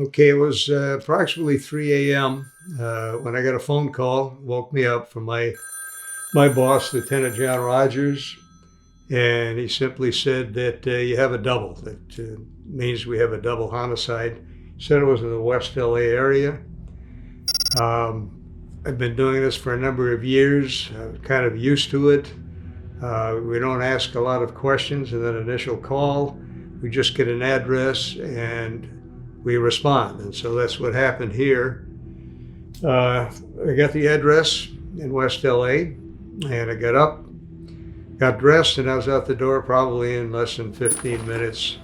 Okay, it was approximately 3 a.m. When I got a phone call, woke me up from my boss, Lieutenant John Rogers, and he simply said that you have a double. That means we have a double homicide. Said it was in the West LA area. Um, I've been doing this for a number of years. I'm kind of used to it. We don't ask a lot of questions in that initial call. We just get an address and we respond. And so that's what happened here. I got the address in West LA and I got up, got dressed, and I was out the door probably in less than 15 minutes.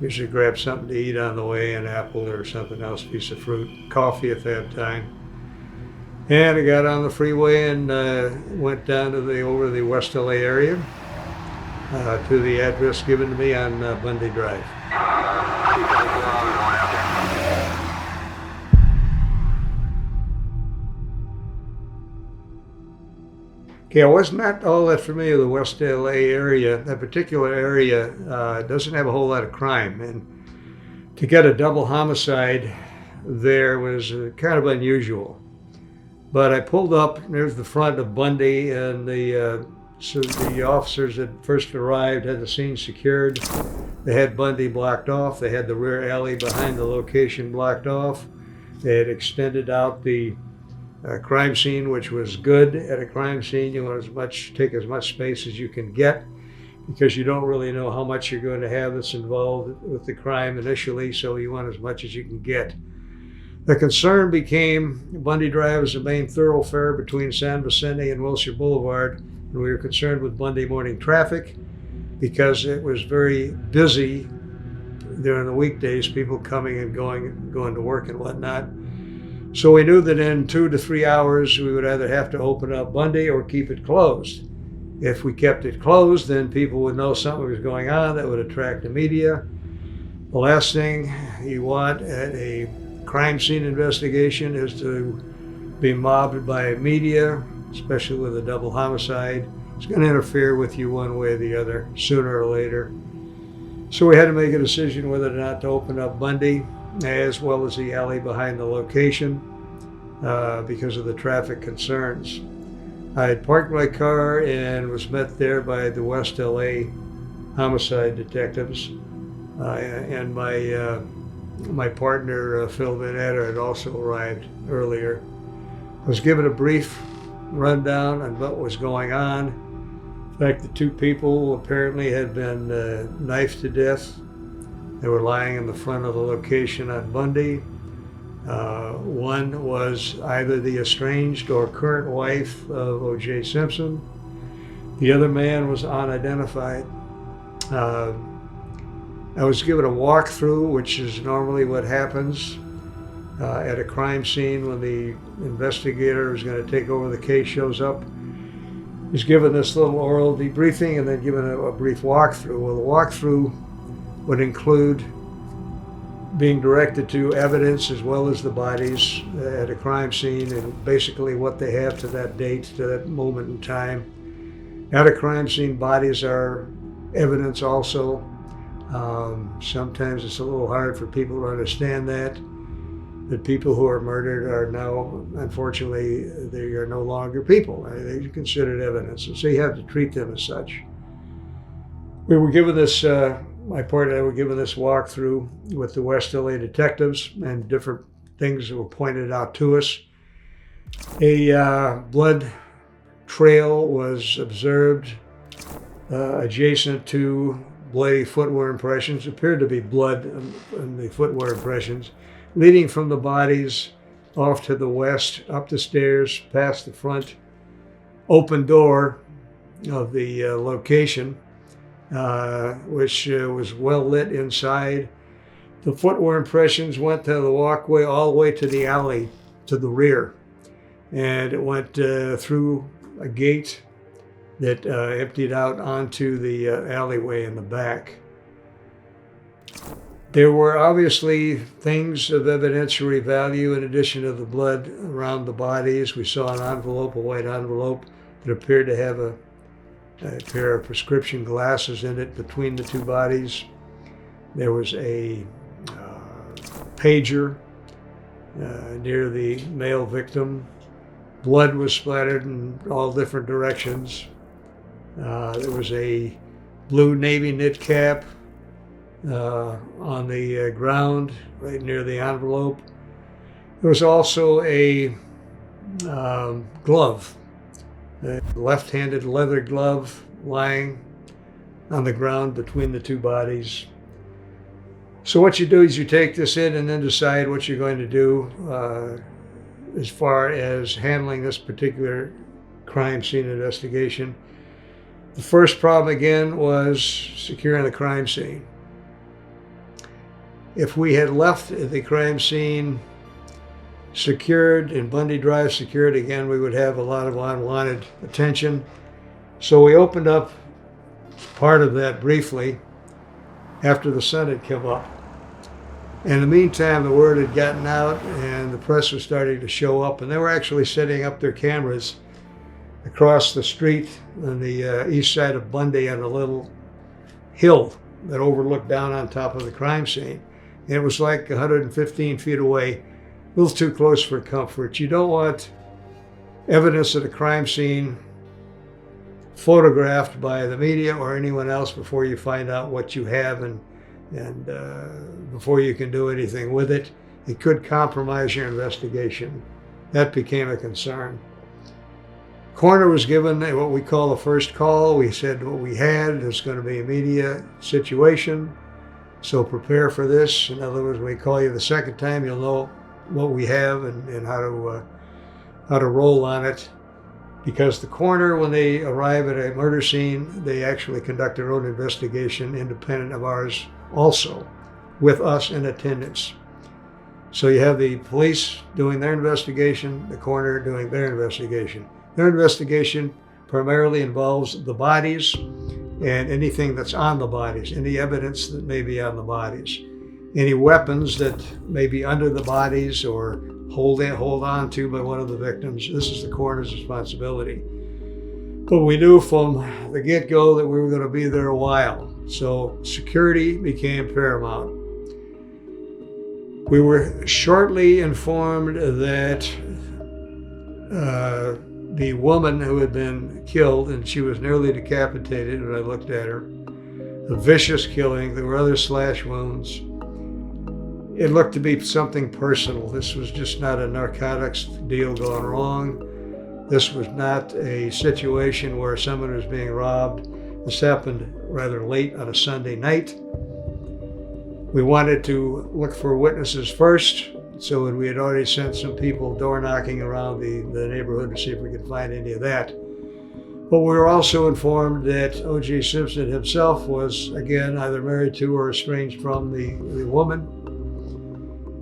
Usually grab something to eat on the way, an apple or something else, piece of fruit, coffee if I have time. And I got on the freeway and went down to over the West LA area to the address given to me on Bundy Drive. Okay, I was not all that familiar with the West LA area. That particular area doesn't have a whole lot of crime, and to get a double homicide there was kind of unusual. But I pulled up, there's the front of Bundy, and so the officers that first arrived had the scene secured. They had Bundy blocked off. They had the rear alley behind the location blocked off. They had extended out the crime scene, which was good. At a crime scene, you want take as much space as you can get because you don't really know how much you're going to have that's involved with the crime initially, so you want as much as you can get. The concern became Bundy Drive is the main thoroughfare between San Vicente and Wilshire Boulevard, and we were concerned with Monday morning traffic because it was very busy during the weekdays, people coming and going to work and whatnot. So we knew that in 2 to 3 hours, we would either have to open up Bundy or keep it closed. If we kept it closed, then people would know something was going on that would attract the media. The last thing you want at a crime scene investigation is to be mobbed by media, especially with a double homicide. It's going to interfere with you one way or the other, sooner or later. So we had to make a decision whether or not to open up Bundy, as well as the alley behind the location, because of the traffic concerns. I had parked my car and was met there by the West LA homicide detectives, and my partner, Phil Van Etter, had also arrived earlier. I was given a brief rundown on what was going on. In fact, the two people apparently had been knifed to death. They were lying in the front of the location on Bundy. One was either the estranged or current wife of O.J. Simpson. The other man was unidentified. I was given a walkthrough, which is normally what happens at a crime scene when the investigator who's going to take over the case shows up. He's given this little oral debriefing and then given a brief walkthrough. Well, the walkthrough would include being directed to evidence as well as the bodies at a crime scene and basically what they have to that date, to that moment in time. At a crime scene, bodies are evidence also. Sometimes it's a little hard for people to understand that people who are murdered are now, unfortunately, they are no longer people. They're considered evidence, and so you have to treat them as such. We were given this, my partner and I were given this walkthrough with the West LA detectives, and different things that were pointed out to us. A blood trail was observed adjacent to bloody footwear impressions. It appeared to be blood in the footwear impressions, leading from the bodies off to the west, up the stairs, past the front open door of the location, which was well lit inside. The footwear impressions went to the walkway all the way to the alley to the rear, and it went through a gate that emptied out onto the alleyway in the back. There were obviously things of evidentiary value in addition to the blood around the bodies. We saw an envelope, a white envelope, that appeared to have a pair of prescription glasses in it between the two bodies. There was a pager near the male victim. Blood was splattered in all different directions. There was a blue Navy knit cap on the ground right near the envelope. There was also a glove, a left-handed leather glove lying on the ground between the two bodies. So what you do is you take this in and then decide what you're going to do as far as handling this particular crime scene investigation. The first problem again was securing the crime scene. If we had left the crime scene secured and Bundy Drive secured, again, we would have a lot of unwanted attention. So we opened up part of that briefly after the sun had come up. In the meantime, the word had gotten out and the press was starting to show up, and they were actually setting up their cameras across the street on the east side of Bundy on a little hill that overlooked down on top of the crime scene. And it was like 115 feet away, a little too close for comfort. You don't want evidence of the crime scene photographed by the media or anyone else before you find out what you have and before you can do anything with it. It could compromise your investigation. That became a concern. Coroner was given what we call a first call. We said what we had. It's going to be a media situation, so prepare for this. In other words, when we call you the second time, you'll know what we have and how to roll on it. Because the coroner, when they arrive at a murder scene, they actually conduct their own investigation independent of ours also, with us in attendance. So you have the police doing their investigation, the coroner doing their investigation. Their investigation primarily involves the bodies and anything that's on the bodies, any evidence that may be on the bodies, any weapons that may be under the bodies or hold on to by one of the victims. This is the coroner's responsibility. But we knew from the get-go that we were going to be there a while, so security became paramount. We were shortly informed that the woman who had been killed, and she was nearly decapitated when I looked at her, a vicious killing. There were other slash wounds. It looked to be something personal. This was just not a narcotics deal gone wrong. This was not a situation where someone was being robbed. This happened rather late on a Sunday night. We wanted to look for witnesses first, so we had already sent some people door knocking around the neighborhood to see if we could find any of that. But we were also informed that O.J. Simpson himself was, again, either married to or estranged from the woman.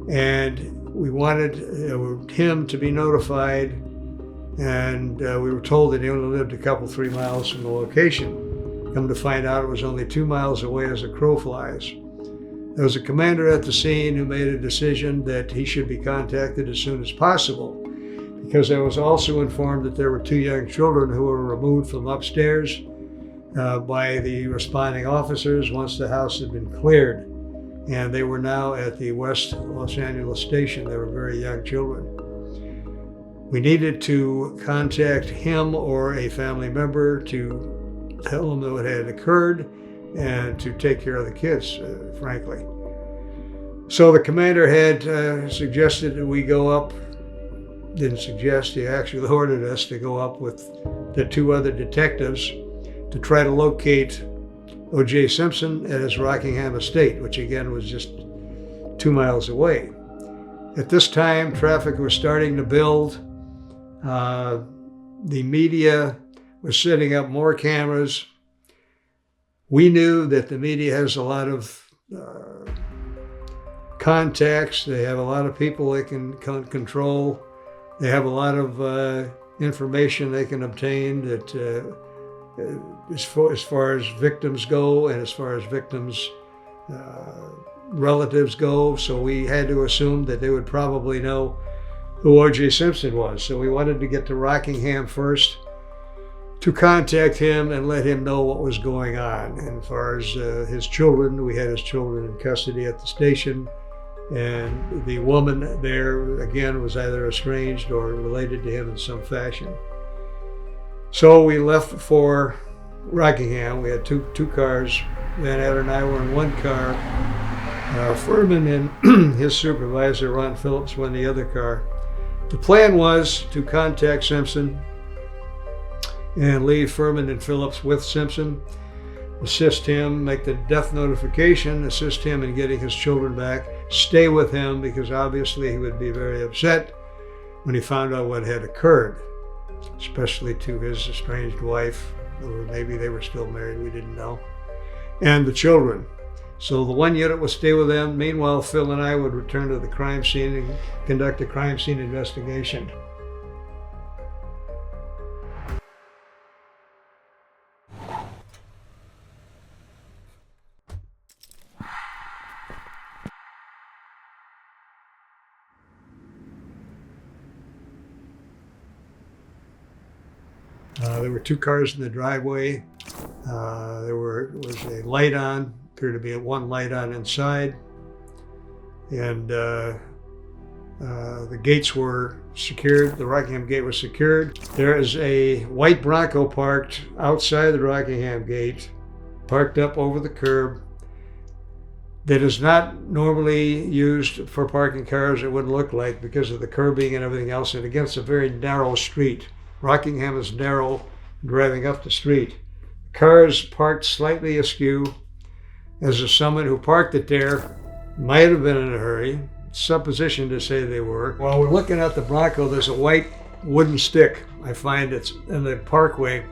And we wanted him to be notified, and we were told that he only lived a couple, 3 miles from the location. Come to find out it was only 2 miles away as a crow flies. There was a commander at the scene who made a decision that he should be contacted as soon as possible, because I was also informed that there were 2 young children who were removed from upstairs by the responding officers once the house had been cleared. And they were now at the West Los Angeles station. They were very young children. We needed to contact him or a family member to tell them what had occurred and to take care of the kids, frankly. So the commander had suggested that we go up, didn't suggest, he actually ordered us to go up with the 2 other detectives to try to locate O.J. Simpson at his Rockingham estate, which again was just 2 miles away. At this time, traffic was starting to build. The media was setting up more cameras. We knew that the media has a lot of contacts. They have a lot of people they can control. They have a lot of information they can obtain that as far as victims go and as far as victims' relatives go. So we had to assume that they would probably know who O.J. Simpson was. So we wanted to get to Rockingham first to contact him and let him know what was going on. And as far as his children, we had his children in custody at the station. And the woman there, again, was either estranged or related to him in some fashion. So we left for Rockingham. We had two cars. Van Adder and I were in one car. Furman and his supervisor, Ron Phillips, were in the other car. The plan was to contact Simpson and leave Furman and Phillips with Simpson, assist him, make the death notification, assist him in getting his children back, stay with him because obviously he would be very upset when he found out what had occurred, especially to his estranged wife, or maybe they were still married, we didn't know, and the children. So the one unit would stay with them. Meanwhile, Phil and I would return to the crime scene and conduct a crime scene investigation. There were two cars in the driveway. There was a light on, appeared to be one light on inside, and the gates were secured. The Rockingham gate was secured. There is a white Bronco parked outside the Rockingham gate, parked up over the curb, that is not normally used for parking cars, it wouldn't look like, because of the curbing and everything else, and against a very narrow street. Rockingham is narrow, driving up the street. Cars parked slightly askew, as if someone who parked it there might have been in a hurry. Supposition to say they were. While we're looking at the Bronco, there's a white wooden stick. I find it's in the parkway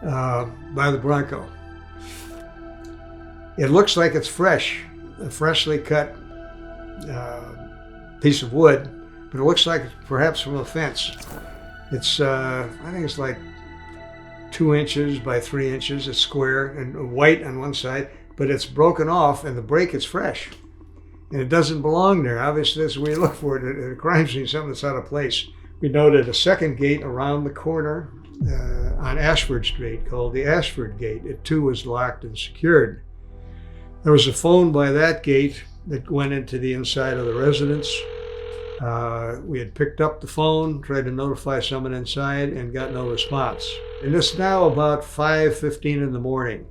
by the Bronco. It looks like it's fresh, a freshly cut piece of wood, but it looks like it's perhaps from a fence. It's, I think it's like 2 inches by 3 inches. It's square and white on one side, but it's broken off and the brake is fresh. And it doesn't belong there. Obviously, that's where you look for it at a crime scene, something that's out of place. We noted a second gate around the corner on Ashford Street called the Ashford Gate. It too was locked and secured. There was a phone by that gate that went into the inside of the residence. We had picked up the phone, tried to notify someone inside, and got no response. And it's now about 5:15 in the morning.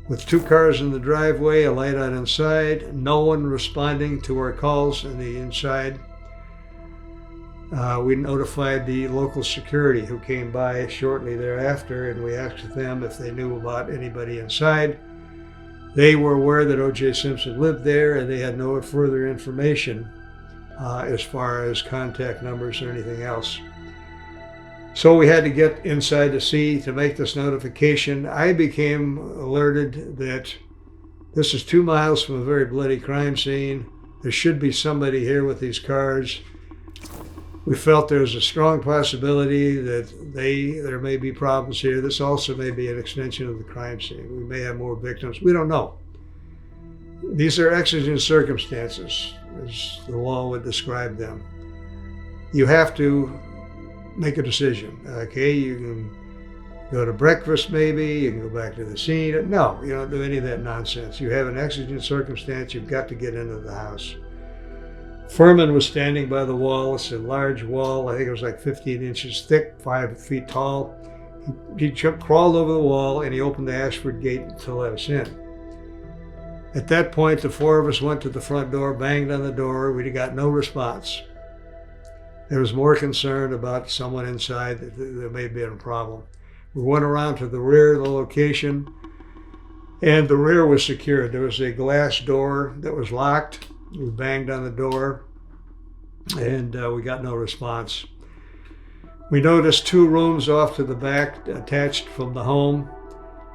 With two cars in the driveway, a light on inside, no one responding to our calls in the inside. We notified the local security who came by shortly thereafter, and we asked them if they knew about anybody inside. They were aware that O.J. Simpson lived there, and they had no further information as far as contact numbers or anything else. So we had to get inside to see, to make this notification. I became alerted that this is 2 miles from a very bloody crime scene. There should be somebody here with these cars. We felt there was a strong possibility that there may be problems here. This also may be an extension of the crime scene. We may have more victims. We don't know. These are exigent circumstances, as the law would describe them. You have to make a decision. Okay, you can go to breakfast maybe, you can go back to the scene. No, you don't do any of that nonsense. You have an exigent circumstance, you've got to get into the house. Furman was standing by the wall. It's a large wall. I think it was like 15 inches thick, 5 feet tall. He crawled over the wall and he opened the Ashford gate to let us in. At that point, the four of us went to the front door, banged on the door. We got no response. There was more concern about someone inside, that there may be a problem. We went around to the rear of the location, and the rear was secured. There was a glass door that was locked. We banged on the door, and we got no response. We noticed 2 rooms off to the back, attached from the home,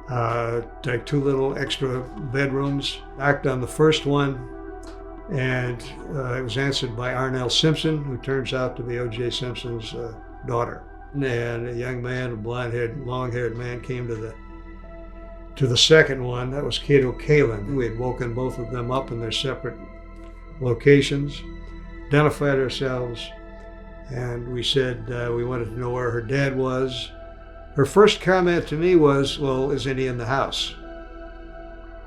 like 2 little extra bedrooms. Knocked on the first one, and it was answered by Arnell Simpson, who turns out to be O.J. Simpson's daughter. And a young man, a blonde-haired, long-haired man, came to the second one. That was Cato Kalin. We had woken both of them up in their separate locations, identified ourselves, and we said we wanted to know where her dad was. Her first comment to me was, "Well, isn't he in the house?"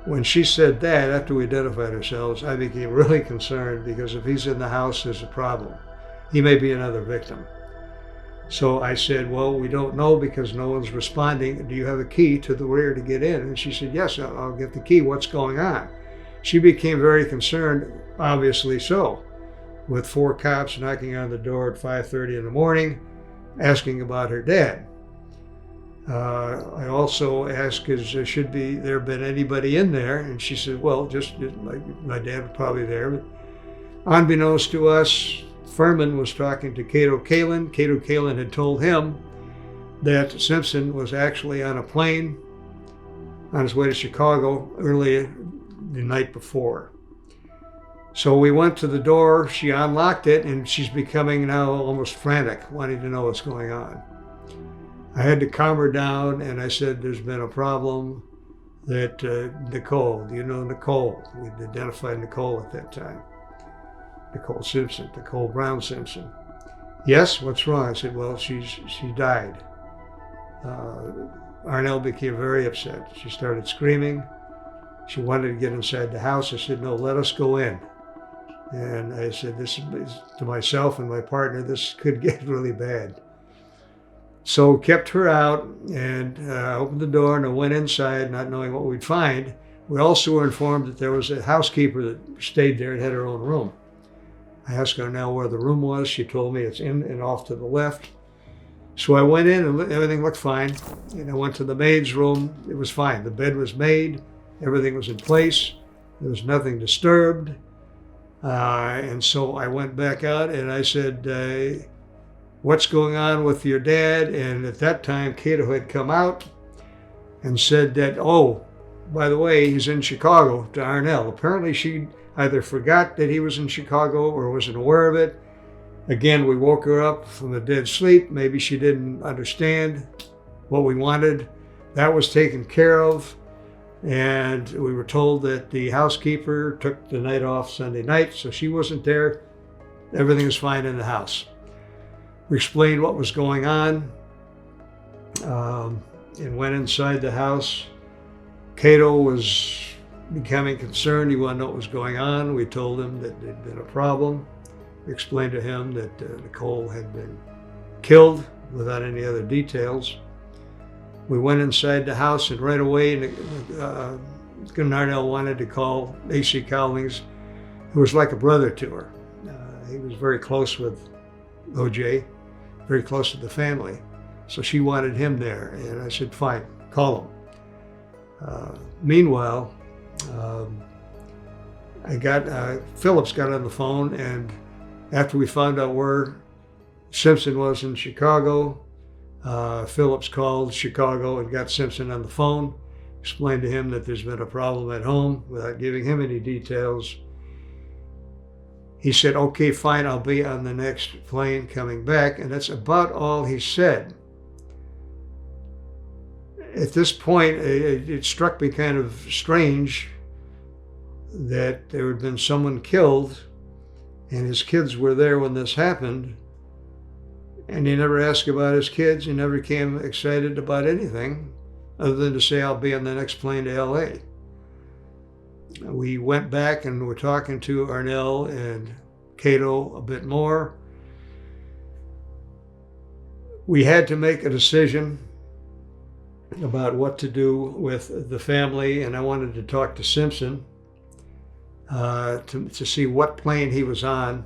When she said that, after we identified ourselves, I became really concerned because if he's in the house, there's a problem. He may be another victim. So I said, well, we don't know because no one's responding. Do you have a key to the rear to get in? And she said, yes, I'll get the key. What's going on? She became very concerned, obviously so, with 4 cops knocking on the door at 5:30 in the morning, asking about her dad. I also asked, should there been anybody in there? And she said, well, just like my dad was probably there. But unbeknownst to us, Furman was talking to Cato Kalin. Cato Kalin had told him that Simpson was actually on a plane on his way to Chicago early the night before. So we went to the door, she unlocked it, and she's becoming now almost frantic, wanting to know what's going on. I had to calm her down, and I said, there's been a problem that Nicole, do you know Nicole? We'd identified Nicole at that time. Nicole Simpson, Nicole Brown Simpson. Yes, what's wrong? I said, well, she died. Arnell became very upset. She started screaming. She wanted to get inside the house. I said, no, let us go in. And I said, this is to myself and my partner, this could get really bad. So kept her out and opened the door and I went inside not knowing what we'd find. We also were informed that there was a housekeeper that stayed there and had her own room. I asked her now where the room was. She told me it's in and off to the left. So I went in and everything looked fine. And I went to the maid's room. It was fine. The bed was made. Everything was in place. There was nothing disturbed. And so I went back out and I said, what's going on with your dad? And at that time, Cato had come out and said that, oh, by the way, he's in Chicago to Arnell. Apparently she either forgot that he was in Chicago or wasn't aware of it. Again, we woke her up from a dead sleep. Maybe she didn't understand what we wanted. That was taken care of. And we were told that the housekeeper took the night off Sunday night, so she wasn't there. Everything was fine in the house. We explained what was going on and went inside the house. Cato was becoming concerned. He wanted to know what was going on. We told him that there'd been a problem. We explained to him that Nicole had been killed without any other details. We went inside the house and right away Arnell wanted to call A.C. Cowlings, who was like a brother to her. He was very close with O.J., very close to the family. So she wanted him there. And I said, fine, call him. Meanwhile, Phillips got on the phone, and after we found out where Simpson was in Chicago, Phillips called Chicago and got Simpson on the phone, explained to him that there's been a problem at home without giving him any details. He said, okay, fine, I'll be on the next plane coming back. And that's about all he said. At this point, it struck me kind of strange that there had been someone killed and his kids were there when this happened. And he never asked about his kids. He never became excited about anything other than to say, I'll be on the next plane to LA. We went back and were talking to Arnell and Cato a bit more. We had to make a decision about what to do with the family, and I wanted to talk to Simpson to see what plane he was on.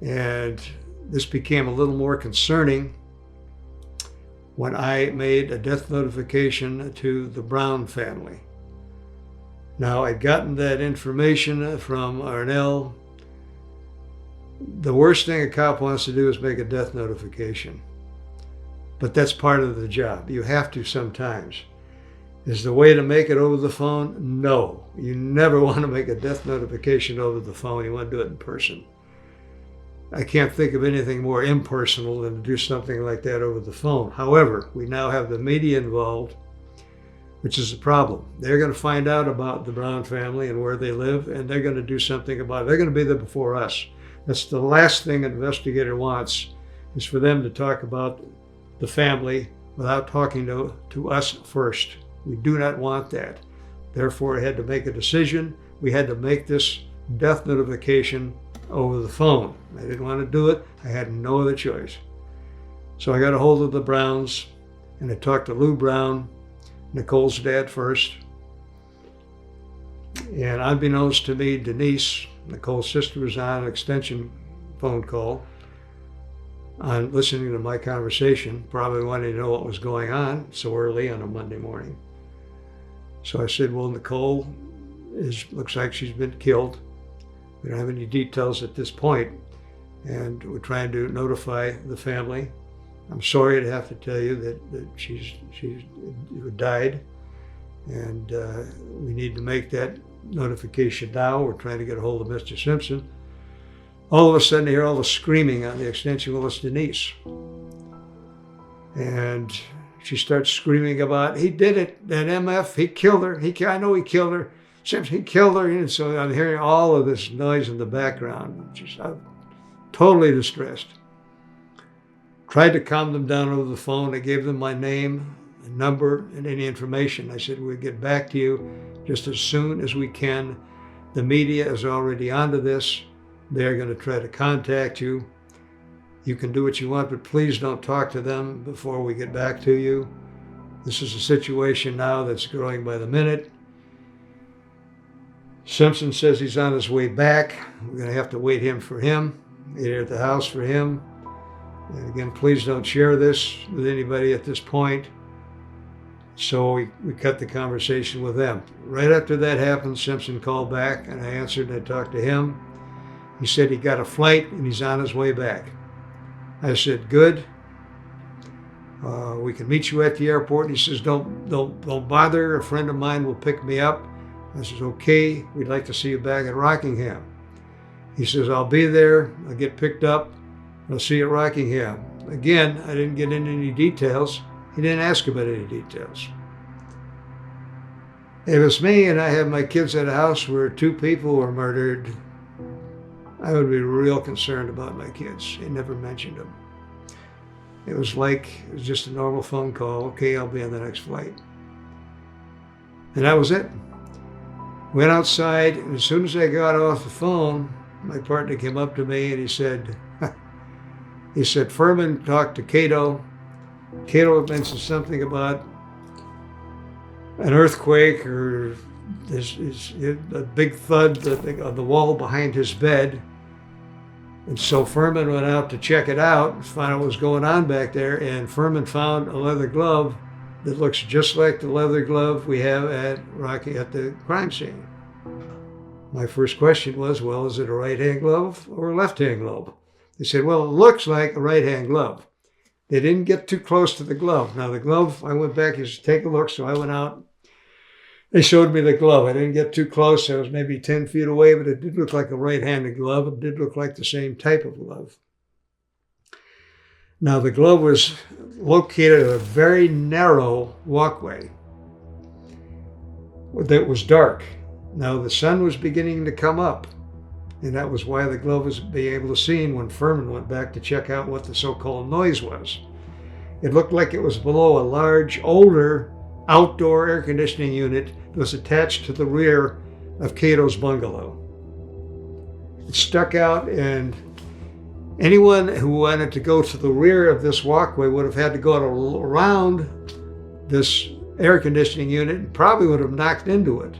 And this became a little more concerning when I made a death notification to the Brown family. Now, I'd gotten that information from Arnell. The worst thing a cop wants to do is make a death notification. But that's part of the job. You have to sometimes. Is the way to make it over the phone? No. You never want to make a death notification over the phone. You want to do it in person. I can't think of anything more impersonal than to do something like that over the phone. However, we now have the media involved, which is a problem. They're going to find out about the Brown family and where they live, and they're going to do something about it. They're going to be there before us. That's the last thing an investigator wants, is for them to talk about the family without talking to us first. We do not want that. Therefore, I had to make a decision. We had to make this death notification over the phone. I didn't want to do it. I had no other choice. So I got a hold of the Browns, and I talked to Lou Brown, Nicole's dad first. And unbeknownst to me, Denise, Nicole's sister, was on an extension phone call on listening to my conversation, probably wanting to know what was going on so early on a Monday morning. So I said, well, Nicole looks like she's been killed. We don't have any details at this point, and we're trying to notify the family. I'm sorry to have to tell you that she's died, and we need to make that notification now. We're trying to get a hold of Mr. Simpson. All of a sudden, I hear all the screaming on the extension. Well, it's Denise. And she starts screaming about, he did it, that MF, he killed her. I know he killed her. Simpson, he killed her. And so I'm hearing all of this noise in the background. I'm totally distressed. Tried to calm them down over the phone. I gave them my name, and number, and any information. I said, we'll get back to you just as soon as we can. The media is already onto this. They're going to try to contact you. You can do what you want, but please don't talk to them before we get back to you. This is a situation now that's growing by the minute. Simpson says he's on his way back. We're going to have to wait for him, here at the house for him. And again, please don't share this with anybody at this point. So we cut the conversation with them. Right after that happened, Simpson called back, and I answered and I talked to him. He said he got a flight and he's on his way back. I said, good. We can meet you at the airport. He says, don't bother. A friend of mine will pick me up. I says, okay, we'd like to see you back at Rockingham. He says, I'll be there. I'll get picked up. I'll see you at Rockingham. Again, I didn't get into any details. He didn't ask about any details. If it's me and I have my kids at a house where 2 people were murdered, I would be real concerned about my kids. He never mentioned them. It was just a normal phone call. Okay, I'll be on the next flight. And that was it. Went outside, and as soon as I got off the phone, my partner came up to me and he said, Furman talked to Cato. Cato mentioned something about an earthquake or a big thud on the wall behind his bed. And so Furman went out to check it out, find out what was going on back there, and Furman found a leather glove that looks just like the leather glove we have at the crime scene. My first question was, well, is it a right-hand glove or a left-hand glove? They said, well, it looks like a right-hand glove. They didn't get too close to the glove. Now the glove, I went back, he said, take a look, so I went out. They showed me the glove. I didn't get too close. I was maybe 10 feet away, but it did look like a right-handed glove. It did look like the same type of glove. Now, the glove was located at a very narrow walkway that was dark. Now, the sun was beginning to come up, and that was why the glove was being able to see when Furman went back to check out what the so-called noise was. It looked like it was below a large, older, outdoor air conditioning unit that was attached to the rear of Cato's bungalow. It stuck out, and anyone who wanted to go to the rear of this walkway would have had to go around this air conditioning unit and probably would have knocked into it,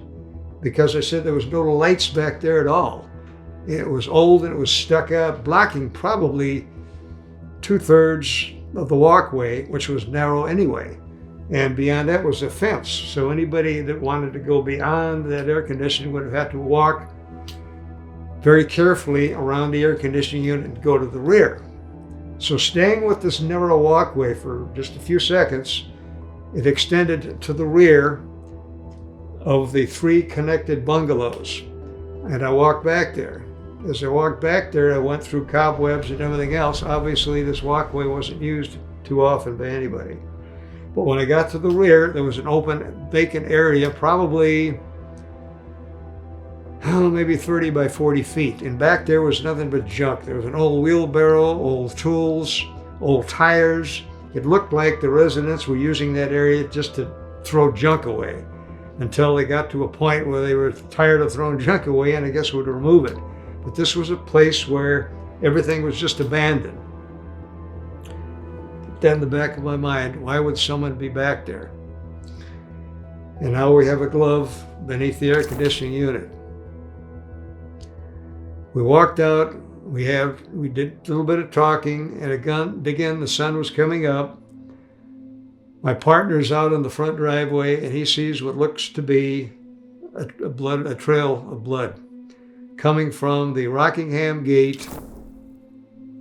because I said there was no lights back there at all. It was old and it was stuck out, blocking probably 2/3 of the walkway, which was narrow anyway. And beyond that was a fence. So anybody that wanted to go beyond that air conditioning would have had to walk very carefully around the air conditioning unit and go to the rear. So staying with this narrow walkway for just a few seconds, it extended to the rear of the 3 connected bungalows. And I walked back there. As I walked back there, I went through cobwebs and everything else. Obviously, this walkway wasn't used too often by anybody. But when I got to the rear, there was an open, vacant area, probably maybe 30 by 40 feet. And back there was nothing but junk. There was an old wheelbarrow, old tools, old tires. It looked like the residents were using that area just to throw junk away. until they got to a point where they were tired of throwing junk away and I guess would remove it. But this was a place where everything was just abandoned. Put that in the back of my mind. Why would someone be back there? And now we have a glove beneath the air conditioning unit. We walked out. We did a little bit of talking, and again, the sun was coming up. My partner's out in the front driveway, and he sees what looks to be a trail of blood coming from the Rockingham gate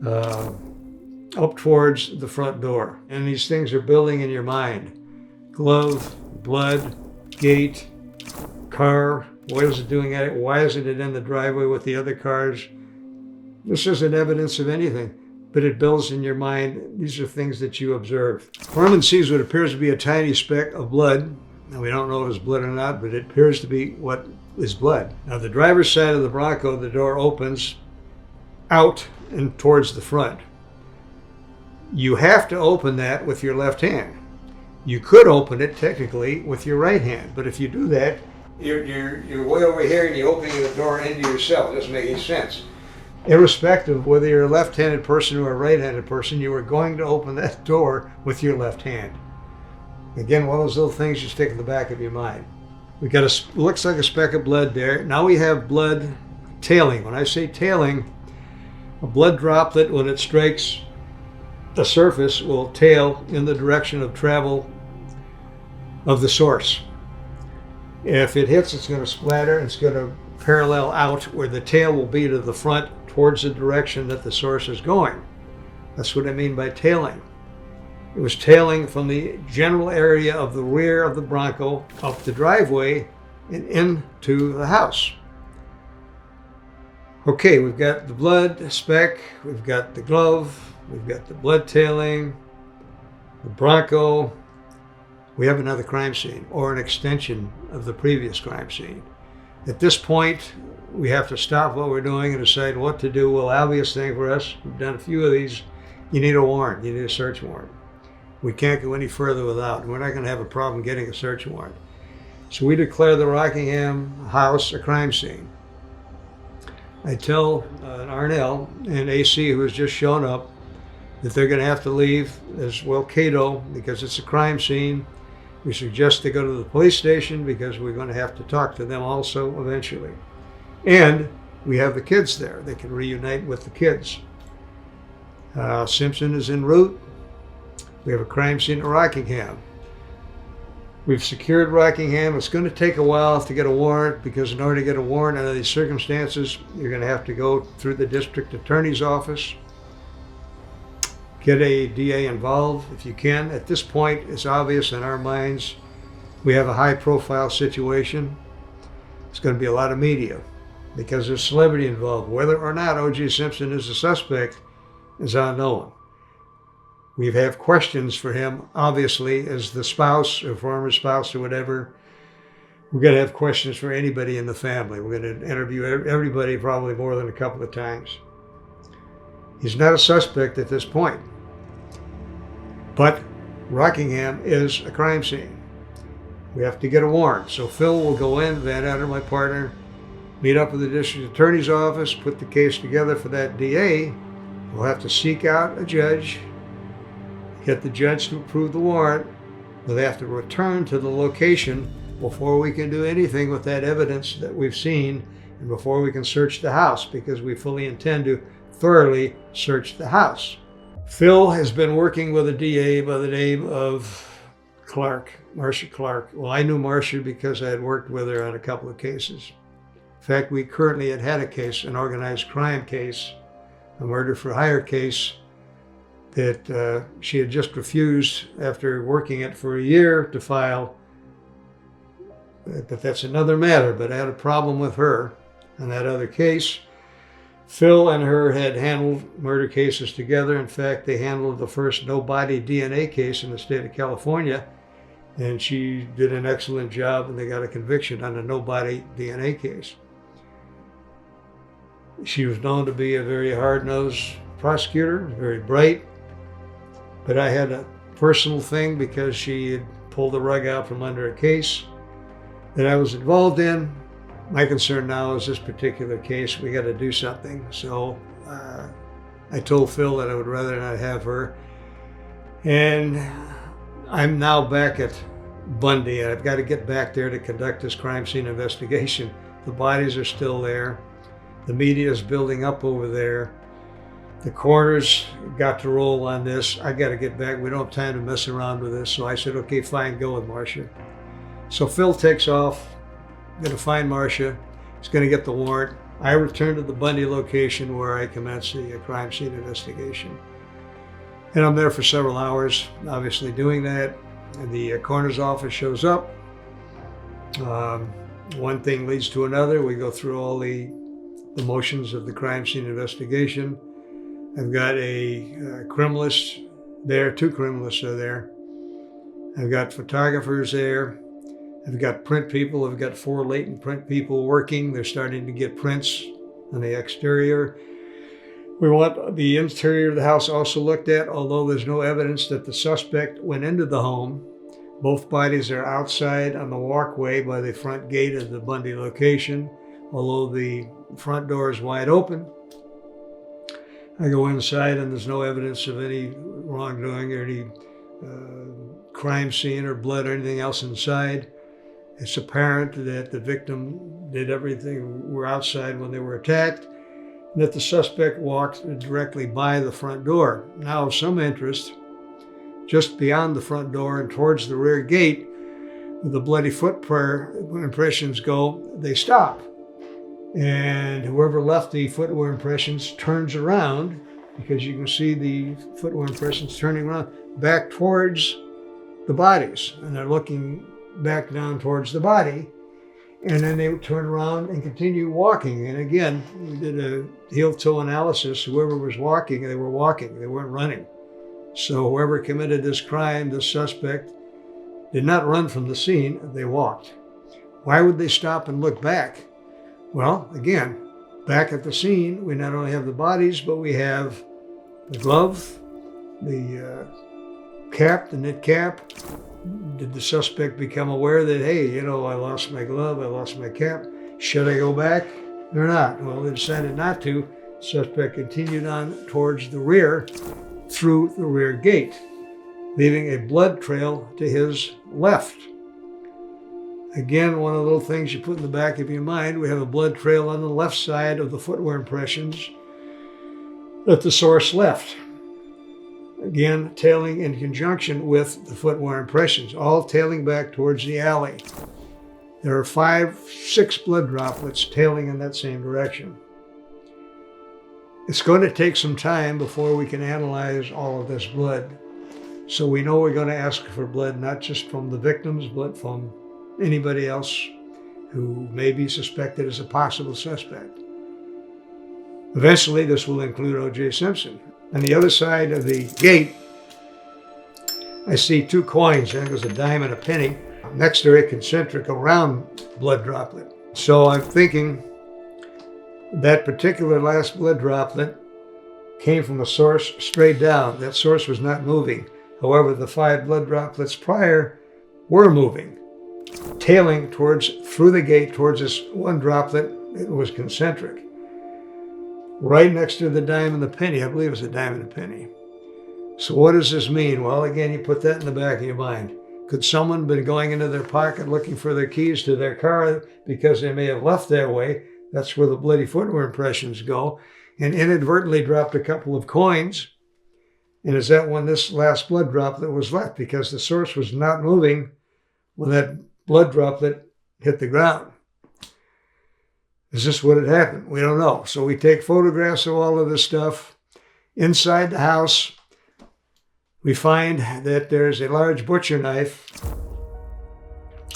up towards the front door. And these things are building in your mind. Glove, blood, gate, car. What is it doing at it? Why isn't it in the driveway with the other cars? This isn't evidence of anything, but it builds in your mind. These are things that you observe. Foreman sees what appears to be a tiny speck of blood. Now, we don't know if it's blood or not, but it appears to be what is blood. Now, the driver's side of the Bronco, the door opens out and towards the front. You have to open that with your left hand. You could open it technically with your right hand, but if you do that, you're way over here and you're opening the door into yourself. It doesn't make any sense. Irrespective of whether you're a left-handed person or a right-handed person, you are going to open that door with your left hand. Again, one of those little things you stick in the back of your mind. We got looks like a speck of blood there. Now we have blood tailing. When I say tailing, a blood droplet, when it strikes the surface, will tail in the direction of travel of the source. If it hits, it's going to splatter. It's going to parallel out where the tail will be to the front towards the direction that the source is going. That's what I mean by tailing. It was tailing from the general area of the rear of the Bronco up the driveway and into the house. Okay, we've got the blood speck, we've got the glove, we've got the blood tailing, the Bronco. We have another crime scene, or an extension of the previous crime scene. At this point, we have to stop what we're doing and decide what to do. Well, obvious thing for us, we've done a few of these, you need a warrant, you need a search warrant. We can't go any further without. We're not going to have a problem getting a search warrant. So we declare the Rockingham house a crime scene. I tell Arnell and AC, who has just shown up, that they're going to have to leave as well, Cato, because it's a crime scene. We suggest they go to the police station because we're going to have to talk to them also eventually. And we have the kids there. They can reunite with the kids. Simpson is en route. We have a crime scene at Rockingham. We've secured Rockingham. It's going to take a while to get a warrant, because in order to get a warrant under these circumstances, you're going to have to go through the district attorney's office, get a DA involved if you can. At this point, it's obvious in our minds we have a high-profile situation. It's going to be a lot of media because there's celebrity involved. Whether or not O.J. Simpson is a suspect is unknown. We have questions for him, obviously, as the spouse or former spouse or whatever. We're going to have questions for anybody in the family. We're going to interview everybody probably more than a couple of times. He's not a suspect at this point. But Rockingham is a crime scene. We have to get a warrant. So Phil will go in, Van Adder, my partner, meet up with the district attorney's office, put the case together for that DA. We'll have to seek out a judge, get the judge to approve the warrant. We'll have to return to the location before we can do anything with that evidence that we've seen and before we can search the house, because we fully intend to thoroughly search the house. Phil has been working with a DA by the name of Clark, Marcia Clark. Well, I knew Marcia because I had worked with her on a couple of cases. In fact, we currently had a case, an organized crime case, a murder for hire case, that she had just refused after working it for a year to file. But that's another matter. But I had a problem with her on that other case. Phil and her had handled murder cases together. In fact, they handled the first no-body DNA case in the state of California, and she did an excellent job, and they got a conviction on a no-body DNA case. She was known to be a very hard-nosed prosecutor, very bright, but I had a personal thing because she had pulled the rug out from under a case. that I was involved in. My concern now is this particular case. We got to do something. So I told Phil that I would rather not have her. And I'm now back at Bundy. I've got to get back there to conduct this crime scene investigation. The bodies are still there. The media is building up over there. The coroner's got to roll on this. I got to get back. We don't have time to mess around with this. So I said, okay, fine, go with Marcia. So Phil takes off. I'm going to find Marcia. He's going to get the warrant. I return to the Bundy location where I commence the crime scene investigation. And I'm there for several hours, obviously doing that. And the coroner's office shows up. One thing leads to another. We go through all the motions of the crime scene investigation. I've got a criminalist there, 2 criminalists are there. I've got photographers there. I've got print people. I've got 4 latent print people working. They're starting to get prints on the exterior. We want the interior of the house also looked at, although there's no evidence that the suspect went into the home. Both bodies are outside on the walkway by the front gate of the Bundy location, although the front door is wide open. I go inside and there's no evidence of any wrongdoing or any crime scene or blood or anything else inside. It's apparent that the victim did everything, were outside when they were attacked, and that the suspect walked directly by the front door. Now, of some interest, just beyond the front door and towards the rear gate, where the bloody foot impressions go, they stop. And whoever left the footwear impressions turns around, because you can see the footwear impressions turning around back towards the bodies. And they're looking back down towards the body. And then they turn around and continue walking. And again, we did a heel-toe analysis. Whoever was walking, they were walking. They weren't running. So whoever committed this crime, this suspect, did not run from the scene. They walked. Why would they stop and look back? Well, again, back at the scene, we not only have the bodies, but we have the glove, the cap, the knit cap. Did the suspect become aware that, hey, I lost my glove, I lost my cap. Should I go back or not? Well, they decided not to. The suspect continued on towards the rear through the rear gate, leaving a blood trail to his left. Again, one of the little things you put in the back of your mind, we have a blood trail on the left side of the footwear impressions that the source left. Again, tailing in conjunction with the footwear impressions, all tailing back towards the alley. There are 5, 6 blood droplets tailing in that same direction. It's going to take some time before we can analyze all of this blood. So we know we're going to ask for blood not just from the victims, but from anybody else who may be suspected as a possible suspect. Eventually, this will include O.J. Simpson. On the other side of the gate, I see 2 coins. I think it was a dime and a penny. Next to a concentric around blood droplet. So I'm thinking that particular last blood droplet came from a source straight down. That source was not moving. However, the 5 blood droplets prior were moving, tailing through the gate towards this one droplet. It was concentric. Right next to the dime and the penny. I believe it was a dime and a penny. So what does this mean? Well, again, you put that in the back of your mind. Could someone been going into their pocket looking for their keys to their car because they may have left that way? That's where the bloody footwear impressions go, and inadvertently dropped a couple of coins. And is that when this last blood droplet was left? Because the source was not moving when that blood droplet hit the ground. Is this what had happened? We don't know. So we take photographs of all of this stuff. Inside the house, we find that there's a large butcher knife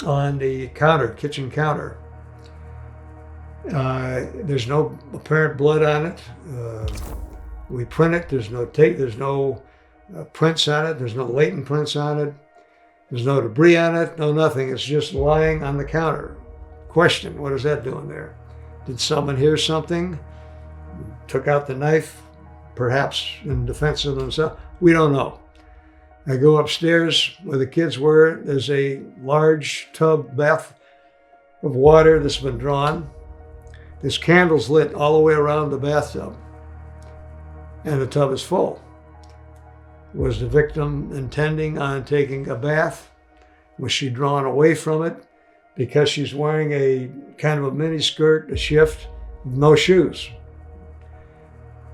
on the counter, kitchen counter. There's no apparent blood on it. We print it. There's no tape. There's no prints on it. There's no latent prints on it. There's no debris on it. No nothing. It's just lying on the counter. Question: what is that doing there? Did someone hear something? Took out the knife, perhaps in defense of themselves? We don't know. I go upstairs where the kids were. There's a large tub bath of water that's been drawn. This candle's lit all the way around the bathtub, and the tub is full. Was the victim intending on taking a bath? Was she drawn away from it because she's wearing a kind of a mini skirt, a shift, no shoes?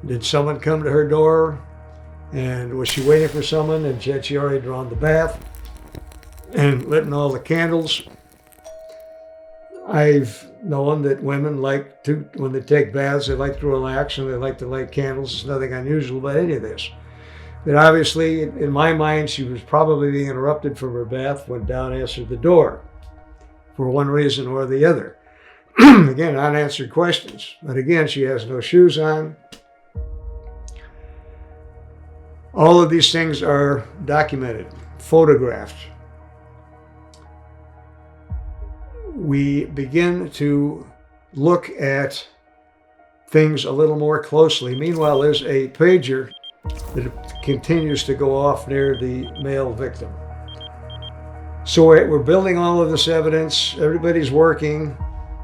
Did someone come to her door, and was she waiting for someone, and had she already drawn the bath and lit all the candles? I've known that women like to, when they take baths, they like to relax and they like to light candles. There's nothing unusual about any of this. But obviously, in my mind, she was probably being interrupted from her bath, went down, answered the door for one reason or the other. Again, unanswered questions. But again, she has no shoes on. All of these things are documented, photographed. We begin to look at things a little more closely. Meanwhile, there's a pager that continues to go off near the male victim. So we're building all of this evidence. Everybody's working.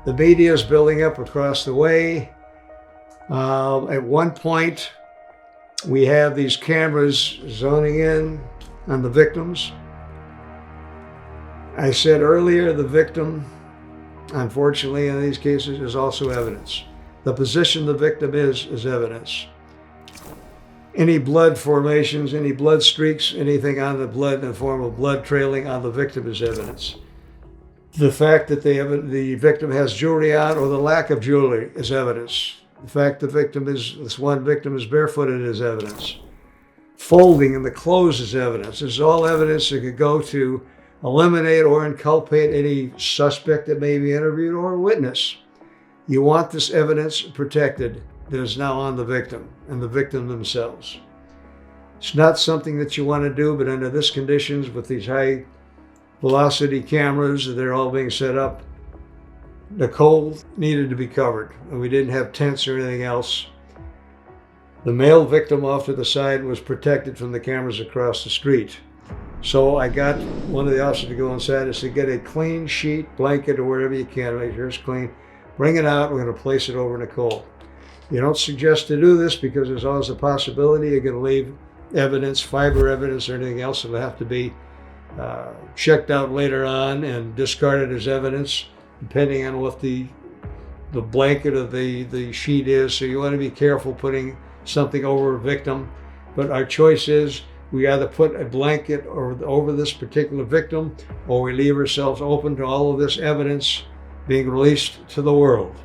The media is building up across the way. At one point, we have these cameras zoning in on the victims. I said earlier, the victim, unfortunately, in these cases, is also evidence. The position the victim is evidence. Any blood formations, any blood streaks, anything on the blood in the form of blood trailing on the victim is evidence. The fact that the victim has jewelry on or the lack of jewelry is evidence. The fact this one victim is barefooted is evidence. Folding in the clothes is evidence. This is all evidence that could go to eliminate or inculpate any suspect that may be interviewed or a witness. You want this evidence protected that is now on the victim and the victim themselves. It's not something that you want to do, but under these conditions with these high velocity cameras that are all being set up, Nicole needed to be covered, and we didn't have tents or anything else. The male victim off to the side was protected from the cameras across the street. So I got one of the officers to go inside and say, get a clean sheet, blanket, or whatever you can, make sure it's clean. Bring it out, we're going to place it over Nicole. You don't suggest to do this because there's always a possibility you're going to leave evidence, fiber evidence, or anything else that will have to be checked out later on and discarded as evidence, depending on what the blanket of the sheet is. So you want to be careful putting something over a victim. But our choice is we either put a blanket over this particular victim, or we leave ourselves open to all of this evidence being released to the world.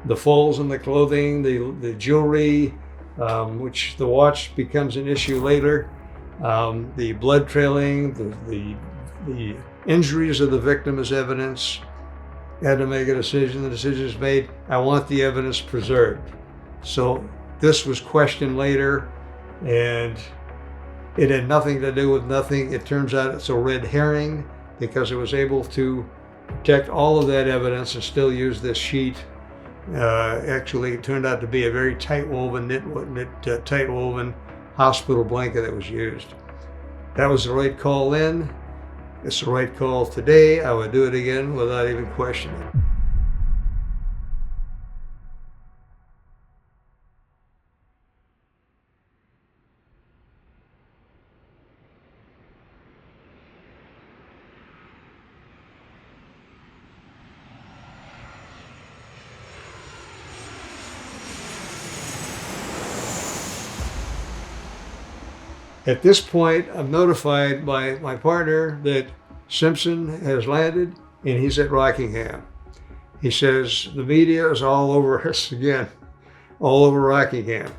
The folds in the clothing, the jewelry, which the watch becomes an issue later, the blood trailing, the injuries of the victim as evidence. Had to make a decision. The decision is made. I want the evidence preserved. So this was questioned later, and it had nothing to do with nothing. It turns out it's a red herring because it was able to protect all of that evidence and still use this sheet. Actually, it turned out to be a very tight-woven, tight-woven hospital blanket that was used. That was the right call then. It's the right call today. I would do it again without even questioning. At this point, I'm notified by my partner that Simpson has landed and he's at Rockingham. He says the media is all over us again, all over Rockingham.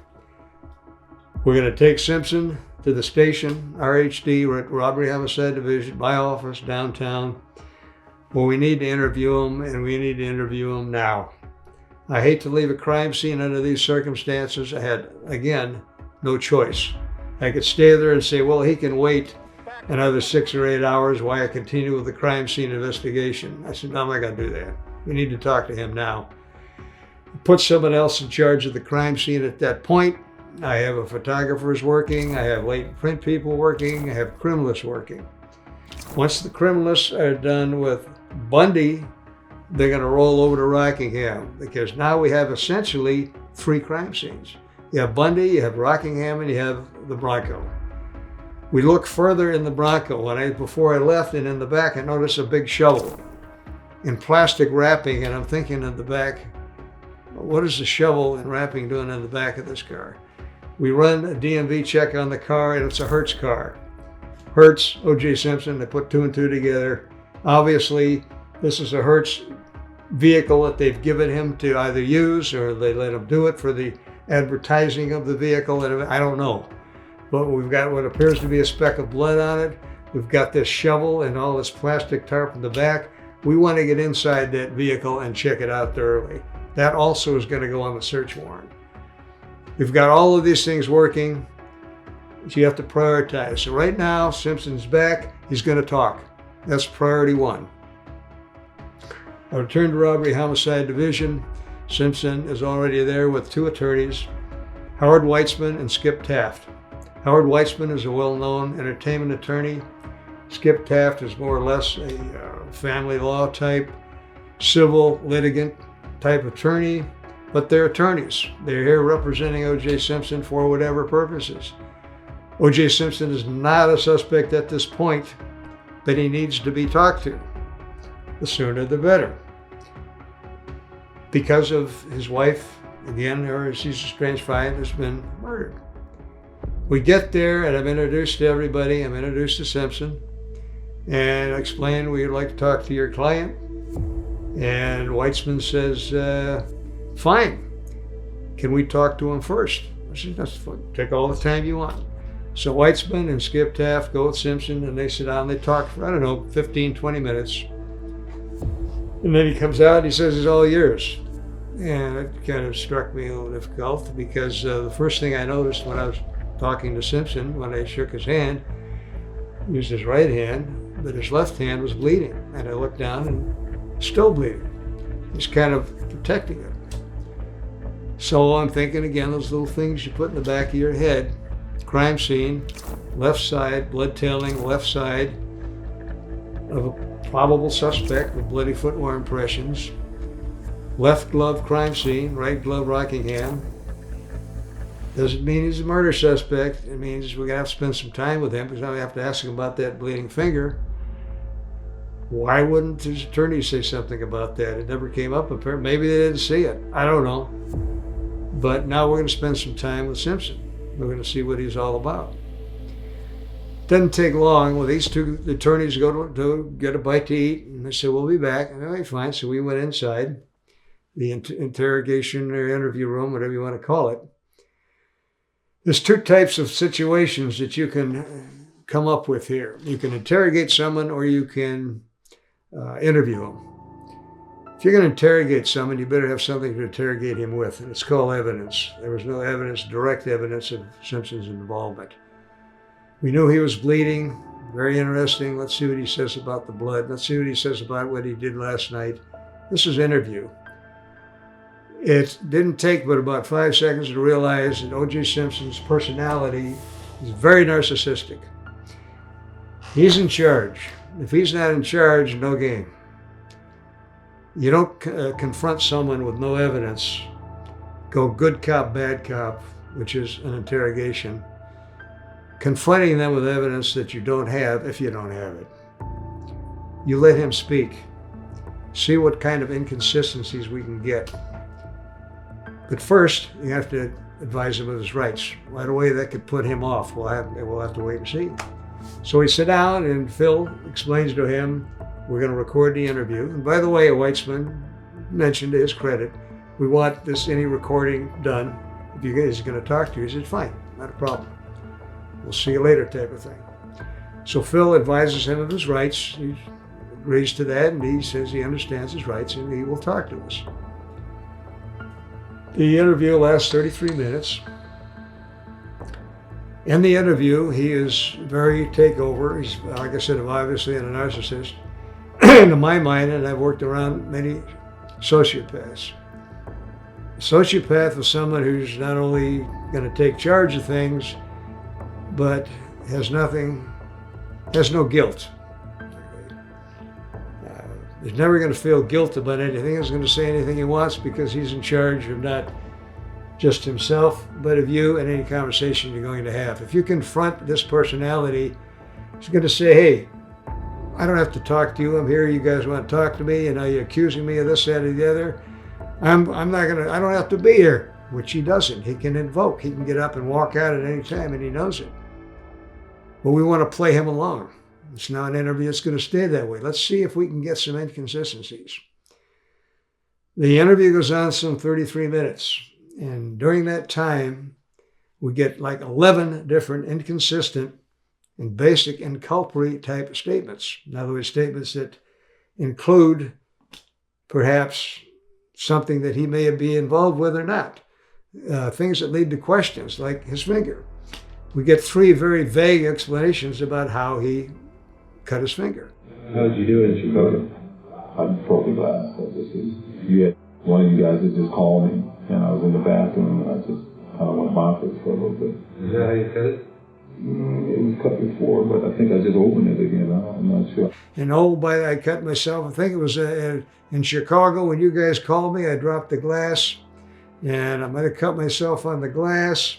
We're going to take Simpson to the station, RHD, we're at Robbery Homicide Division, my office downtown, where we need to interview him, and we need to interview him now. I hate to leave a crime scene under these circumstances. I had, again, no choice. I could stay there and say, well, he can wait another 6 or 8 hours while I continue with the crime scene investigation. I said, no, I'm not going to do that. We need to talk to him now. Put someone else in charge of the crime scene at that point. I have a photographers working. I have latent print people working. I have criminalists working. Once the criminalists are done with Bundy they're going to roll over to Rockingham, because now we have essentially 3 crime scenes. You have Bundy, you have Rockingham, and you have the Bronco. We look further in the Bronco. Before I left, and in the back, I noticed a big shovel in plastic wrapping, and I'm thinking in the back, what is the shovel and wrapping doing in the back of this car? We run a DMV check on the car, and it's a Hertz car. Hertz, O.J. Simpson, they put 2 and 2 together. Obviously, this is a Hertz vehicle that they've given him to either use, or they let him do it for the advertising of the vehicle. And I don't know. But we've got what appears to be a speck of blood on it. We've got this shovel and all this plastic tarp in the back. We want to get inside that vehicle and check it out thoroughly. That also is going to go on the search warrant. We've got all of these things working, but you have to prioritize. So right now, Simpson's back. He's going to talk. That's priority 1. I returned to Robbery Homicide Division. Simpson is already there with 2 attorneys, Howard Weitzman and Skip Taft. Howard Weitzman is a well-known entertainment attorney. Skip Taft is more or less a family law type, civil litigant type attorney, but they're attorneys. They're here representing O.J. Simpson for whatever purposes. O.J. Simpson is not a suspect at this point, but he needs to be talked to. The sooner the better. Because of his wife, again, she's estranged five, has been murdered. We get there, and I'm introduced to everybody. I'm introduced to Simpson, and I explain we'd like to talk to your client. And Weitzman says, fine. Can we talk to him first? I said, that's fine. Take all the time you want. So Weitzman and Skip Taft go with Simpson, and they sit down. They talk for, 15, 20 minutes. And then he comes out and he says, it's all yours. And it kind of struck me a little difficult, because the first thing I noticed when I was talking to Simpson, when I shook his hand, he used his right hand, but his left hand was bleeding. And I looked down and still bleeding. He's kind of protecting it. So I'm thinking again, those little things you put in the back of your head. Crime scene, left side, blood tailing, left side of a probable suspect with bloody footwear impressions. Left glove crime scene, right glove Rockingham. Doesn't mean he's a murder suspect. It means we're gonna have to spend some time with him, because now we have to ask him about that bleeding finger. Why wouldn't his attorney say something about that? It never came up. Maybe they didn't see it. I don't know. But now we're gonna spend some time with Simpson. We're gonna see what he's all about. Doesn't take long. Well, these two attorneys go to get a bite to eat, and they said, we'll be back. And all right, fine. So we went inside the interrogation or interview room, whatever you want to call it. There's 2 types of situations that you can come up with here. You can interrogate someone, or you can interview them. If you're going to interrogate someone, you better have something to interrogate him with, and it's called evidence. There was no evidence, direct evidence of Simpson's involvement. We knew he was bleeding. Very interesting. Let's see what he says about the blood. Let's see what he says about what he did last night. This is interview. It didn't take but about 5 seconds to realize that O.J. Simpson's personality is very narcissistic. He's in charge. If he's not in charge, no game. You don't confront someone with no evidence, go good cop, bad cop, which is an interrogation, confronting them with evidence that you don't have if you don't have it. You let him speak. See what kind of inconsistencies we can get. But first, you have to advise him of his rights. Right away, that could put him off. We'll have to wait and see. So we sit down, and Phil explains to him, we're going to record the interview. And by the way, Weitzman mentioned, to his credit, we want any recording done. If you guys are going to talk to you, he said, fine, not a problem. We'll see you later type of thing. So Phil advises him of his rights. He agrees to that, and he says he understands his rights, and he will talk to us. The interview lasts 33 minutes. In the interview, he is very takeover. He's, like I said, obviously a narcissist. To my mind, and I've worked around many sociopaths. A sociopath is someone who's not only going to take charge of things, but has no guilt. He's never going to feel guilt about anything. He's going to say anything he wants because he's in charge of not just himself, but of you and any conversation you're going to have. If you confront this personality, he's going to say, hey, I don't have to talk to you. I'm here. You guys want to talk to me, and now you're accusing me of this, that, or the other. I don't have to be here, which he doesn't. He can invoke. He can get up and walk out at any time, and he knows it. But we want to play him along. It's not an interview. It's going to stay that way. Let's see if we can get some inconsistencies. The interview goes on some 33 minutes. And during that time, we get like 11 different inconsistent and basic inculpatory type of statements. In other words, statements that include perhaps something that he may be involved with or not. Things that lead to questions like his finger. We get 3 very vague explanations about how he cut his finger. How did you do it in Chicago? I broke the glass. You had one of you guys that just called me, and I was in the bathroom, and I just kind of went bonkers for a little bit. Is that how you cut it? It was cut before, but I think I just opened it again. I'm not sure. And I cut myself. I think it was in Chicago when you guys called me. I dropped the glass, and I might have cut myself on the glass.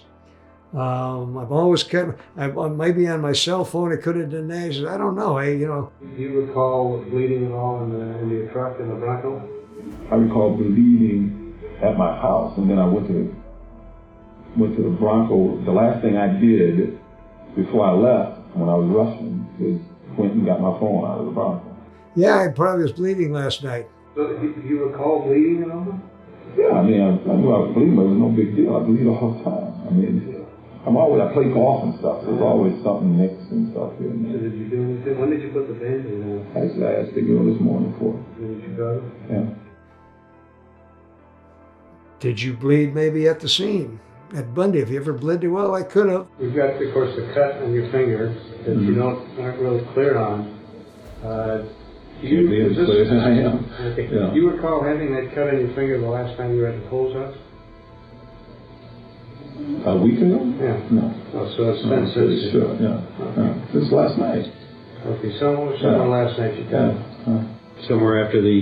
I've always cut. Maybe on my cell phone. It could have done that. I don't know. Do you recall bleeding at all in your truck in the Bronco? I recall bleeding at my house, and then I went to the Bronco. The last thing I did before I left, when I was rushing, was went and got my phone out of the Bronco. Yeah, I probably was bleeding last night. So do you recall bleeding at all? Yeah, I mean, I knew I was bleeding, but it was no big deal. I bleed all the time. I mean, I play golf and stuff. There's always something mixed and stuff here. So did you do anything? When did you put the Band-Aid on? Actually, I asked the girl this morning for it. In Chicago? Yeah. Did you bleed maybe at the scene? At Bundy, have you ever bled? Well, I could have. You've got, of course, the cut on your finger that you aren't really clear on. Do you recall having that cut on your finger the last time you were at the Cole's house? A week ago? Yeah. No. Oh, so it's been since. Sure, yeah. Okay. This was last night. Okay, somewhere last night you got it. Somewhere after the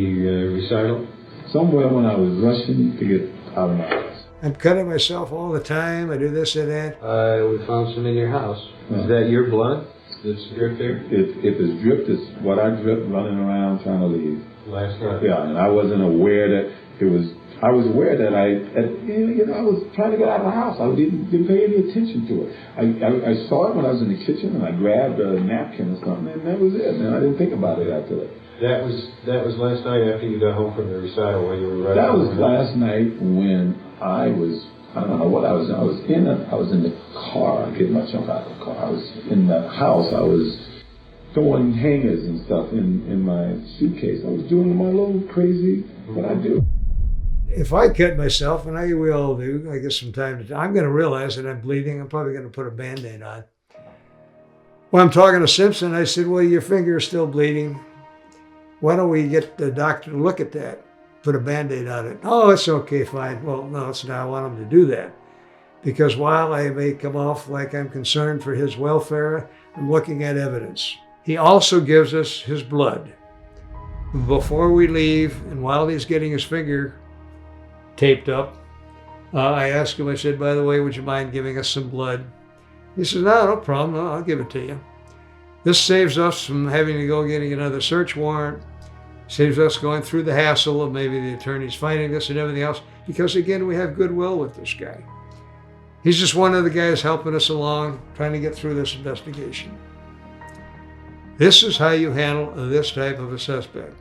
recital? Somewhere when I was rushing to get out of my house. I'm cutting myself all the time. I do this and that. We found some in your house. Is that your blood that's dripped there? If it's dripped, it's what I dripped running around trying to leave. Last night? Yeah, and I wasn't aware that it was. I was aware that I was trying to get out of the house. I didn't pay any attention to it. I saw it when I was in the kitchen, and I grabbed a napkin or something, and that was it. And I didn't think about it after that. That was last night after you got home from the recital when you were right. That was last night when I don't know what I was. I was in the car getting my junk out of the car. I was in the house. I was throwing hangers and stuff in my suitcase. I was doing my little crazy what I do. If I cut myself, and we all do, I guess from time to time, I'm going to realize that I'm bleeding. I'm probably going to put a Band-Aid on. When I'm talking to Simpson, I said, well, your finger is still bleeding. Why don't we get the doctor to look at that? Put a Band-Aid on it. Oh, it's okay, fine. Well, no, it's not. I want him to do that. Because while I may come off like I'm concerned for his welfare, I'm looking at evidence. He also gives us his blood. Before we leave, and while he's getting his finger taped up, I asked him, I said, by the way, would you mind giving us some blood? He says, no problem. No, I'll give it to you. This saves us from having to go getting another search warrant, saves us going through the hassle of maybe the attorneys finding us and everything else, because again, we have goodwill with this guy. He's just one of the guys helping us along, trying to get through this investigation. This is how you handle this type of a suspect.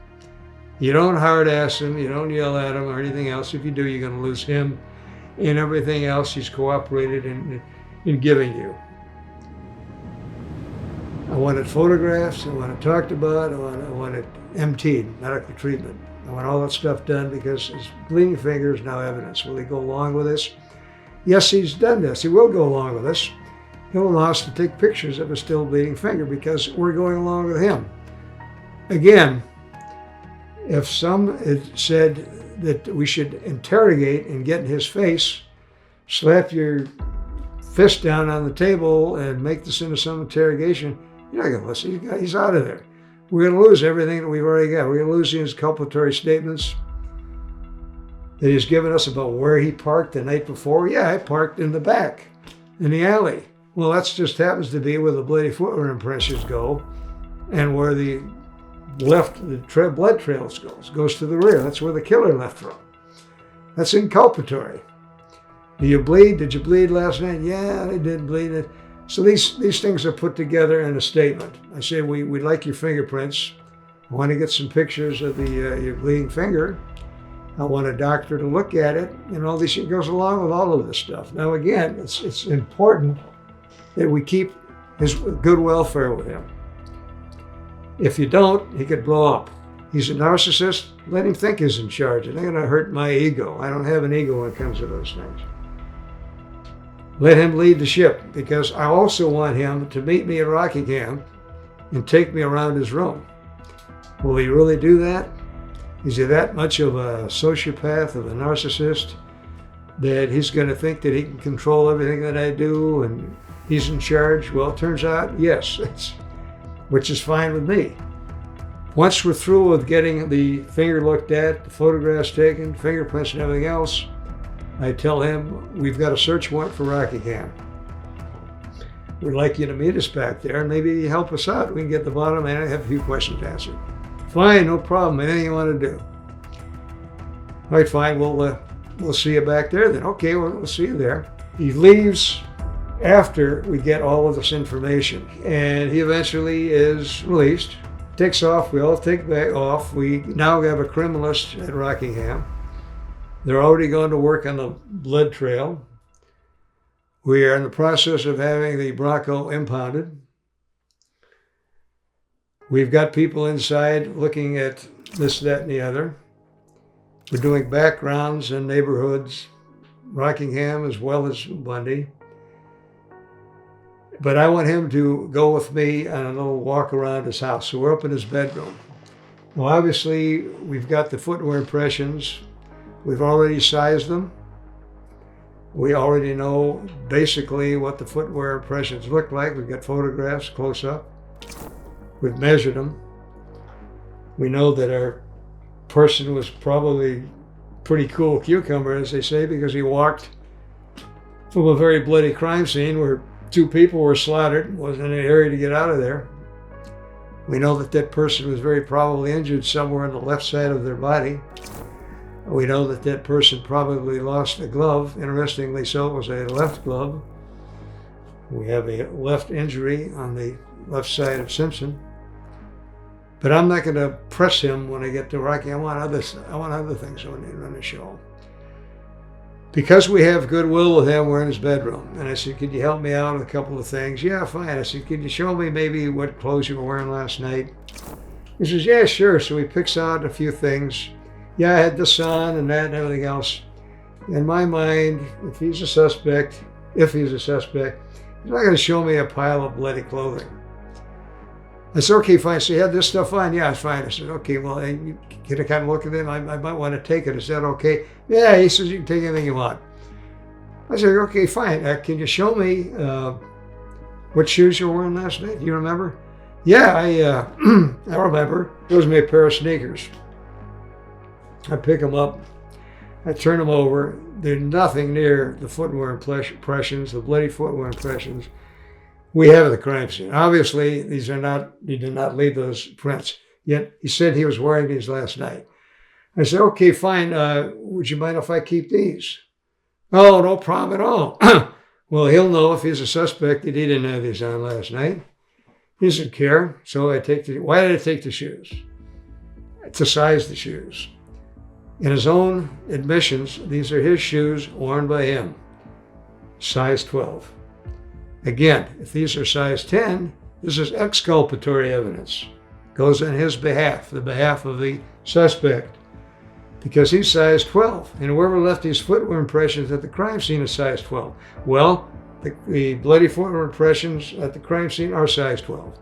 You don't hard ass him, you don't yell at him or anything else. If you do, you're going to lose him and everything else he's cooperated in giving you. I want it photographed, I want it talked about, I want it MT'd, medical treatment. I want all that stuff done because his bleeding finger is now evidence. Will he go along with this? Yes, he's done this. He will go along with this. He'll allow us to take pictures of a still bleeding finger because we're going along with him. Again, if some had said that we should interrogate and get in his face, slap your fist down on the table and make this into some interrogation, you're not going to listen. He's out of there. we're going to lose everything that we've already got. We're going to lose his exculpatory statements that he's given us about where he parked the night before. Yeah, I parked in the back, in the alley. Well, that just happens to be where the bloody footwear impressions go and where the blood trails goes to the rear. That's where the killer left from. That's inculpatory. Do you bleed? Did you bleed last night? Yeah, I did bleed. So these things are put together in a statement. I say, we'd like your fingerprints. I want to get some pictures of your bleeding finger. I want a doctor to look at it. And all this shit goes along with all of this stuff. Now, again, it's important that we keep his good welfare with him. If you don't, he could blow up. He's a narcissist. Let him think he's in charge. It's not going to hurt my ego. I don't have an ego when it comes to those things. Let him lead the ship, because I also want him to meet me at Rockingham and take me around his room. Will he really do that? Is he that much of a sociopath, of a narcissist, that he's going to think that he can control everything that I do and he's in charge? Well, it turns out, yes, which is fine with me. Once we're through with getting the finger looked at, the photographs taken, fingerprints and everything else, I tell him, we've got a search warrant for Rockingham. We'd like you to meet us back there and maybe help us out. We can get to the bottom and I have a few questions answered. Fine, no problem, anything you want to do. All right, fine, we'll see you back there then. Okay, we'll see you there. He leaves after we get all of this information, and he eventually is released, takes off. We all take back off. We now have a criminalist at Rockingham. They're already going to work on the blood trail. We are in the process of having the Bronco impounded. We've got people inside looking at this, that, and the other. We're doing backgrounds in neighborhoods, Rockingham as well as Bundy. But I want him to go with me on a little walk around his house. So we're up in his bedroom. Well, obviously, we've got the footwear impressions. We've already sized them. We already know basically what the footwear impressions look like. We've got photographs close up. We've measured them. We know that our person was probably pretty cool cucumber, as they say, because he walked from a very bloody crime scene where 2 people were slaughtered, wasn't any area to get out of there. We know that that person was very probably injured somewhere on the left side of their body. We know that that person probably lost a glove. Interestingly so, it was a left glove. We have a left injury on the left side of Simpson. But I'm not going to press him when I get to Rocky. I want other things on the show. Because we have goodwill with him, we're in his bedroom. And I said, could you help me out with a couple of things? Yeah, fine. I said, could you show me maybe what clothes you were wearing last night? He says, yeah, sure. So he picks out a few things. Yeah, I had this on and that and everything else. In my mind, if he's a suspect, he's not going to show me a pile of bloody clothing. I said, okay, fine. So you had this stuff on? Yeah, it's fine. I said, okay, well, can I kind of look at it? I might want to take it. Is that okay? Yeah, he says, you can take anything you want. I said, okay, fine. Can you show me what shoes you were wearing last night? Do you remember? Yeah, I remember. He shows me a pair of sneakers. I pick them up. I turn them over. There's nothing near the footwear impressions, the bloody footwear impressions we have at the crime scene. Obviously, he did not leave those prints. Yet he said he was wearing these last night. I said, okay, fine. Would you mind if I keep these? Oh, no problem at all. Well, he'll know if he's a suspect that he didn't have these on last night. He doesn't care. So why did I take the shoes? To size the shoes. In his own admissions, these are his shoes worn by him. Size 12. Again, if these are size 10, this is exculpatory evidence. Goes on his behalf, the behalf of the suspect, because he's size 12. And whoever left these footwear impressions at the crime scene is size 12. Well, the bloody footwear impressions at the crime scene are size 12.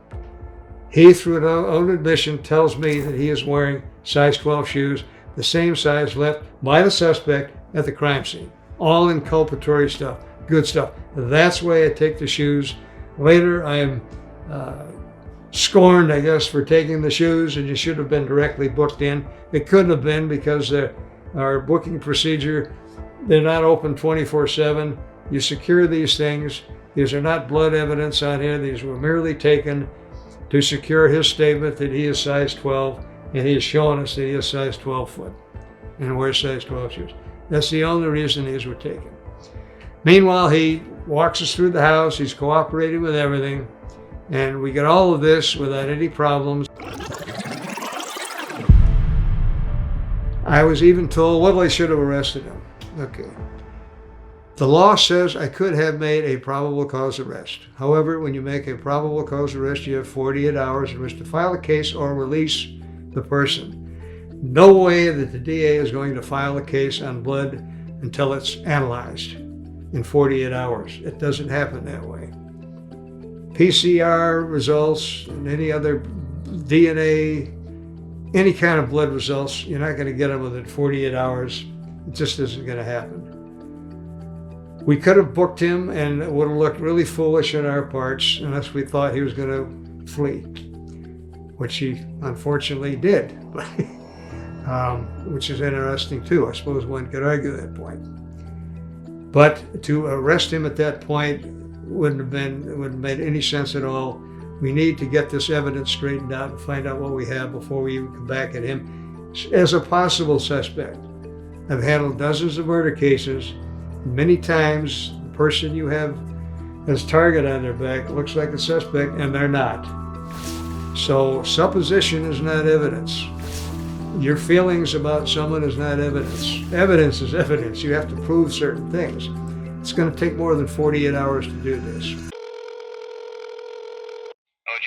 He, through his own admission, tells me that he is wearing size 12 shoes, the same size left by the suspect at the crime scene. All inculpatory stuff, good stuff. That's why I take the shoes. Later, I am scorned, I guess, for taking the shoes, and you should have been directly booked in. It couldn't have been because our booking procedure, they're not open 24/7. You secure these things. These are not blood evidence on here. These were merely taken to secure his statement that he is size 12, and he has shown us that he is size 12 foot and wears size 12 shoes. That's the only reason these were taken. Meanwhile, he walks us through the house. He's cooperating with everything, and we get all of this without any problems. I was even told, well, I should have arrested him. Okay. The law says I could have made a probable cause arrest. However, when you make a probable cause arrest, you have 48 hours in which to file a case or release the person. No way that the DA is going to file a case on blood until it's analyzed in 48 hours. It doesn't happen that way. PCR results and any other DNA, any kind of blood results, you're not going to get them within 48 hours. It just isn't going to happen. We could have booked him, and it would have looked really foolish on our parts unless we thought he was going to flee, which he unfortunately did, which is interesting too. I suppose one could argue that point. But to arrest him at that point wouldn't have made any sense at all. We need to get this evidence straightened out and find out what we have before we even come back at him as a possible suspect. I've handled dozens of murder cases. Many times, the person you have as target on their back looks like a suspect, and they're not. So supposition is not evidence. Your feelings about someone is not evidence. Evidence is evidence. You have to prove certain things. It's going to take more than 48 hours to do this. OJ?